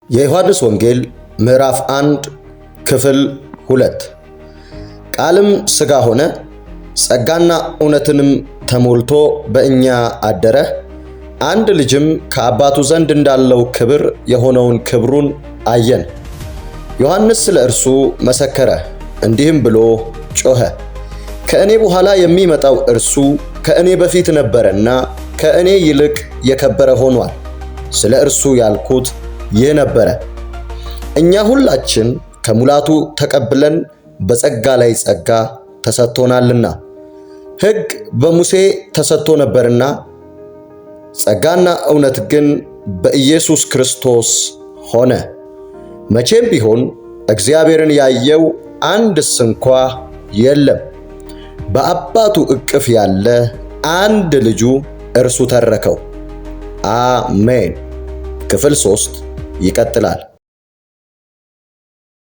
የዮሐንስ ወንጌል ምዕራፍ 1 ክፍል 2። ቃልም ሥጋ ሆነ፣ ጸጋና እውነትንም ተሞልቶ በእኛ አደረ። አንድ ልጅም ከአባቱ ዘንድ እንዳለው ክብር የሆነውን ክብሩን አየን። ዮሐንስ ስለ እርሱ መሰከረ፣ እንዲህም ብሎ ጮኸ፣ ከእኔ በኋላ የሚመጣው እርሱ ከእኔ በፊት ነበረና ከእኔ ይልቅ የከበረ ሆኗል። ስለ እርሱ ያልኩት ይህ ነበረ። እኛ ሁላችን ከሙላቱ ተቀብለን በጸጋ ላይ ጸጋ ተሰጥቶናልና። ሕግ በሙሴ ተሰጥቶ ነበርና ጸጋና እውነት ግን በኢየሱስ ክርስቶስ ሆነ። መቼም ቢሆን እግዚአብሔርን ያየው አንድስ እንኳ የለም። በአባቱ እቅፍ ያለ አንድ ልጁ እርሱ ተረከው። አሜን። ክፍል 3 ይቀጥላል።